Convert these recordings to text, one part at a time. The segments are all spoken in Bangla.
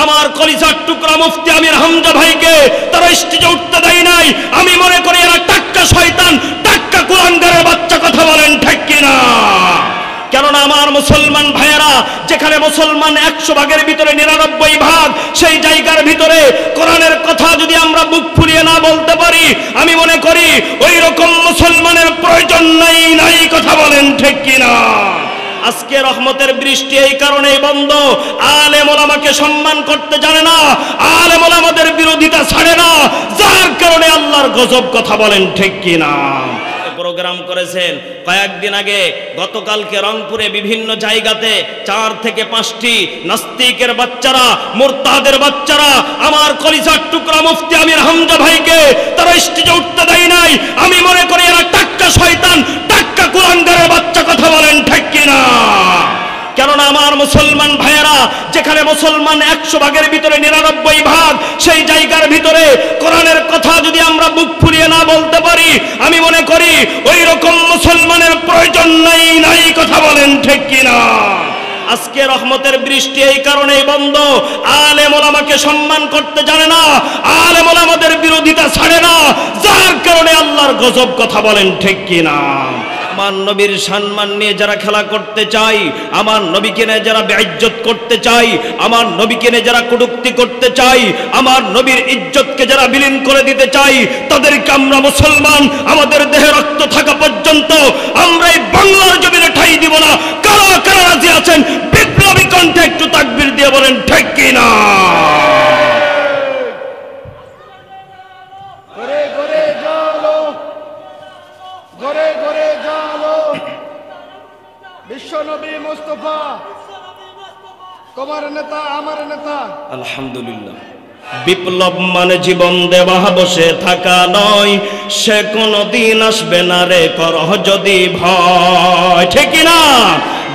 আমার কলিজার টুকরা মুফতি আমির হামজা ভাইকে তারা স্টেজে উঠতে দেয় নাই। আমি মনে করি এরা টাক্কা শয়তান, টাক্কা কুলাঙ্গারের বাচ্চা। কথা বলেন ঠিক কিনা? কেননা আমার মুসলমান ভাইয়েরা, যেখানে মুসলমান 100 ভাগের ভিতরে 99 ভাগ, সেই জায়গার ভিতরে কোরআনের কথা যদি আমরা বুক ফুলিয়ে না বলতে পারি, আমি মনে করি ওই রকম মুসলমানের প্রয়োজন নাই। কথা বলেন ঠিক কিনা? আজকে রহমতের বৃষ্টি এই কারণেই বন্ধ, আলেম ওলামাকে সম্মান করতে জানে না, আলেম ওলামাদের বিরোধিতা ছাড়ে না, যার কারণে আল্লাহর গজব। কথা বলেন ঠিক কিনা? প্রোগ্রাম করেছেন কয়েকদিন আগে, গতকালকে রংপুরে বিভিন্ন জায়গাতে 4 থেকে 5টি নাস্তিকের বাচ্চারা, মুরতাদের বাচ্চারা আমার কলিজার টুকরা মুফতি আমির হামজা ভাইকে তারা স্টেজে উঠতে দেয় নাই। আমি মনে করি এরা টাক্কা শয়তান, টাক্কা কুলাঙ্গারের বাচ্চা। কথা বলেন ঠিক কিনা? কেননা আমার মুসলমান ভাইয়েরা, যেখানে মুসলমান 100 ভাগের ভিতরে 99 ভাগ, সেই জায়গার ভিতরে কোরআনের কথা যদি আমরা বুক ফুলিয়ে না বলতে পারি, আমি মনে করি ওই রকম মুসলমানের প্রয়োজন নাই। কথা বলেন ঠিক কিনা? আজকে রহমতের বৃষ্টি এই কারণেই বন্ধ, আলেম ওলামাকে সম্মান করতে জানে না, আলেম ওলামাদের বিরোধিতা ছাড়ে না, যার কারণে আল্লাহর গজব। কথা বলেন ঠিক কিনা? আমার নবীর সম্মান নিয়ে যারা খেলা করতে চাই, আমার নবীকে নিয়ে যারা বেইজ্জত করতে চাই, আমার নবীকে নিয়ে যারা কটূক্তি করতে চাই, আমার নবীর ইজ্জতকে যারা বিলীন করে দিতে চাই, তাদেরকে আমরা মুসলমান আমাদের দেহে রক্ত থাকা পর্যন্ত আমরা এই বাংলার জমিনে ঠাঁই দিব না। কারা কারা রাজি আছেন বিপ্লবী কণ্ঠে একটু তাকবীর দিয়ে বলেন ঠিক কিনা? বিশ্বনবী মুস্তাফা তোমার নেতা আমার নেতা। আলহামদুলিল্লাহ। বিপ্লব মানে জীবন দেওয়া, বসে থাকা নয়, সে কোনদিন আসবে না রে করহ যদি ভয়। ঠিক না?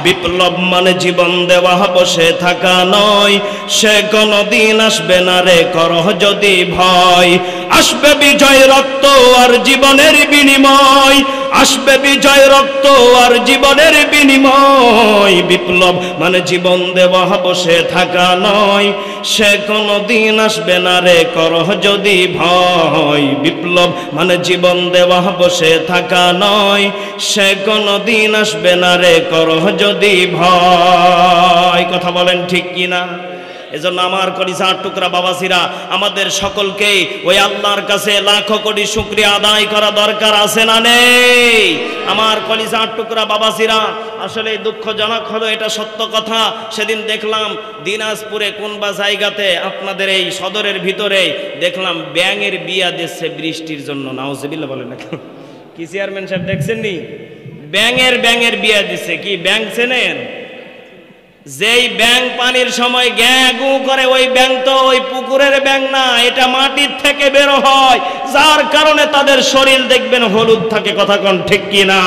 বিপ্লব মানে জীবন দেওয়া, বসে থাকা নয়, সে কোনদিন আসবে না রে করহ যদি ভয়। আসবে বিজয় রক্ত আর জীবনের বিনিময়, আসবে বিজয় রক্ত আর জীবনের বিনিময়। বিপ্লব মানে জীবন দেওয়া, বসে থাকা নয়, সে কোনদিন আসবে না রে করহ যদি ভয়। বিপ্লব মানে জীবন দেওয়া, বসে থাকা নয়, সে কোনদিন আসবে না রে করহ যদি ভয়। কথা বলেন ঠিক কিনা? এজন্য আমার কলিজার টুকরা বাবাসিরা, আমাদের সকলকেই ওই আল্লাহর কাছে লাখো কোটি শুকরিয়া আদায় করা দরকার আছে না নেই? আমার কলিজার টুকরা বাবাসিরা, আসলে দুঃখজনক হলো, এটা সত্য কথা। সেদিন দেখলাম দিনাজপুরে কোন বা জায়গাতে, আপনাদের এই সদরের ভিতরে দেখলাম ব্যাঙের বিয়া দিচ্ছে বৃষ্টির জন্য। নাউজুবিল্লাহ বলেন না কি চেয়ারম্যান সাহেব, দেখছেন নি? ব্যাঙের বিয়া দিচ্ছে। কি ব্যাঙ চেনেন? যেই ব্যাঙ পানির সময় গ্যাঁ গু করে, ওই ব্যাঙ তো ওই পুকুরের ব্যাঙ না, এটা মাটির থেকে বের হয়, যার কারণে তাদের শরীর দেখবেন হলুদ থাকে। কথা কোন ঠিক কিনা?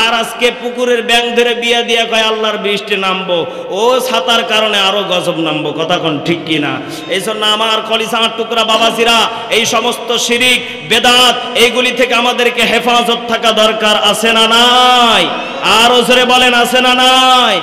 আর আজকে পুকুরের ব্যাঙ ধরে বিয়া দিয়া কয় আল্লাহর বৃষ্টি নামবো, ও ছাতার কারণে আরো গজব নামবো। কথা কোন ঠিক কিনা? এই জন্য আমার কলিজার টুকরা বাবাজিরা, এই সমস্ত শিরিক বেদাত এইগুলি থেকে আমাদেরকে হেফাজত থাকা দরকার আছে না নাই? আরো জোরে বলেন আছে না নাই?